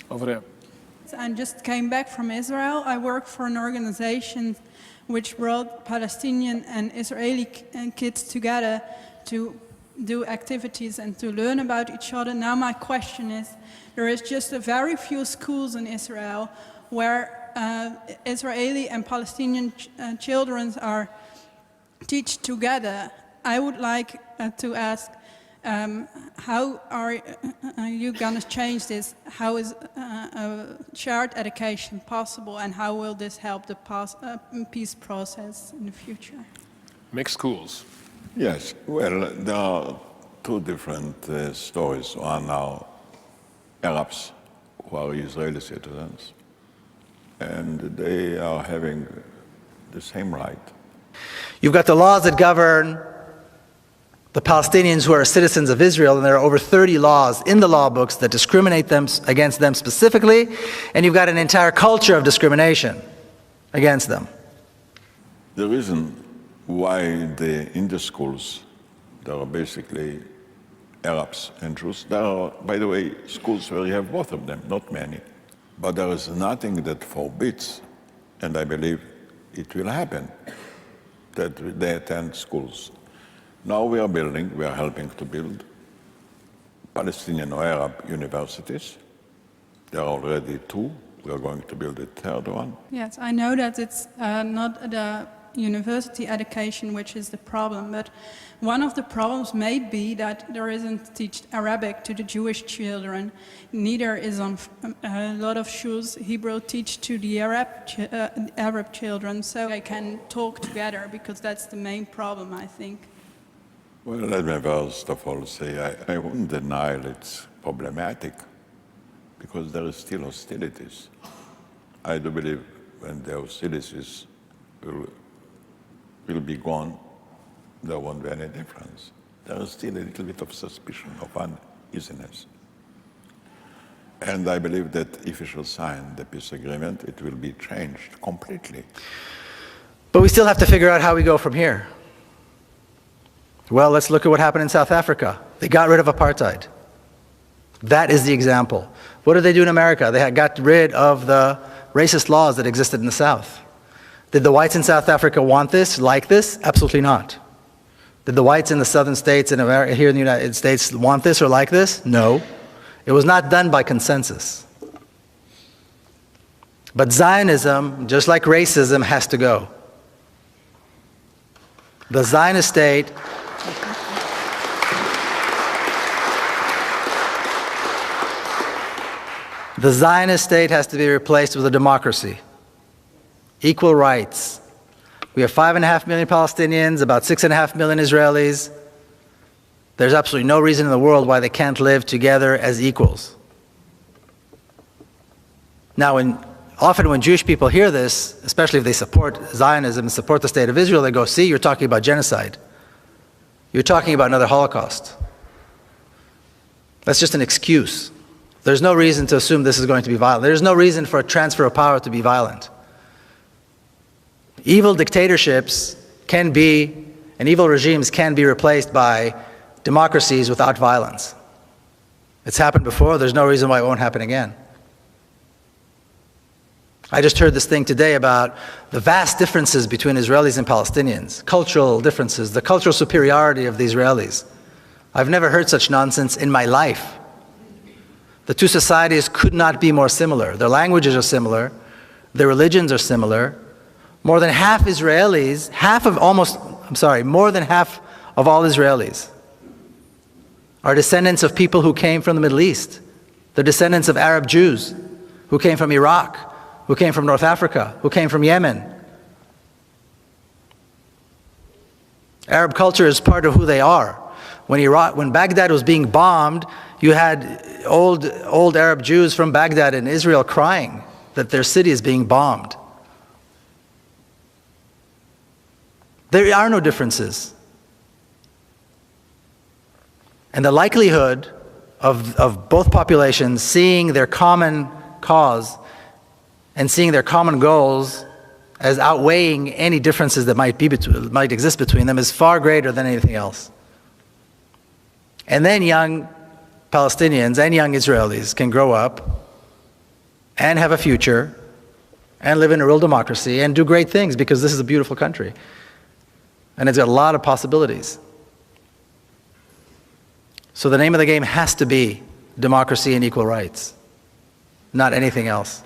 Over there. I just came back from Israel. I work for an organization which brought Palestinian and Israeli kids together to do activities and to learn about each other. Now my question is, there is just a very few schools in Israel where Israeli and Palestinian children are taught together. I would like to ask, how are you going to change this? How is shared education possible, and how will this help the peace process in the future? Mixed schools. Yes, well, there are two different stories. One are Arabs who are Israeli citizens, and they are having the same right. You've got the laws that govern the Palestinians who are citizens of Israel, and there are over 30 laws in the law books that discriminate against them specifically, and you've got an entire culture of discrimination against them. The reason why in the schools there are basically Arabs and Jews, there are, by the way, schools where you have both of them, not many, but there is nothing that forbids, and I believe it will happen, that they attend schools. Now we are helping to build Palestinian or Arab universities. There are already two. We are going to build a third one. Yes, I know that it's not the university education which is the problem, but one of the problems may be that there isn't taught Arabic to the Jewish children. Neither is on a lot of schools Hebrew teach to the Arab children, so they can talk together, because that's the main problem, I think. Well, let me first of all say I wouldn't deny it's problematic, because there is still hostilities. I do believe when the hostilities will be gone, there won't be any difference. There is still a little bit of suspicion, of uneasiness. And I believe that if we shall sign the peace agreement, it will be changed completely. But we still have to figure out how we go from here. Well, let's look at what happened in South Africa. They got rid of apartheid. That is the example. What did they do in America? They got rid of the racist laws that existed in the South. Did the whites in South Africa want this, like this? Absolutely not. Did the whites in the southern states in America, here in the United States, want this or like this? No. It was not done by consensus. But Zionism, just like racism, has to go. The Zionist state has to be replaced with a democracy. Equal rights. We have 5.5 million Palestinians, about 6.5 million Israelis. There's absolutely no reason in the world why they can't live together as equals. Now, often when Jewish people hear this, especially if they support Zionism and support the state of Israel, they go, see, you're talking about genocide. You're talking about another Holocaust. That's just an excuse. There's no reason to assume this is going to be violent. There's no reason for a transfer of power to be violent. Evil dictatorships can be, and evil regimes can be replaced by democracies without violence. It's happened before, there's no reason why it won't happen again. I just heard this thing today about the vast differences between Israelis and Palestinians, cultural differences, the cultural superiority of the Israelis. I've never heard such nonsense in my life. The two societies could not be more similar. Their languages are similar, their religions are similar. More than half Israelis, more than half of all Israelis are descendants of people who came from the Middle East. They're descendants of Arab Jews who came from Iraq, who came from North Africa, who came from Yemen. Arab culture is part of who they are. When Baghdad was being bombed, you had old Arab Jews from Baghdad in Israel crying that their city is being bombed. There are no differences. And the likelihood of both populations seeing their common cause and seeing their common goals as outweighing any differences that might exist between them is far greater than anything else. And then young Palestinians and young Israelis can grow up and have a future and live in a real democracy and do great things, because this is a beautiful country. And it's got a lot of possibilities. So the name of the game has to be democracy and equal rights, not anything else.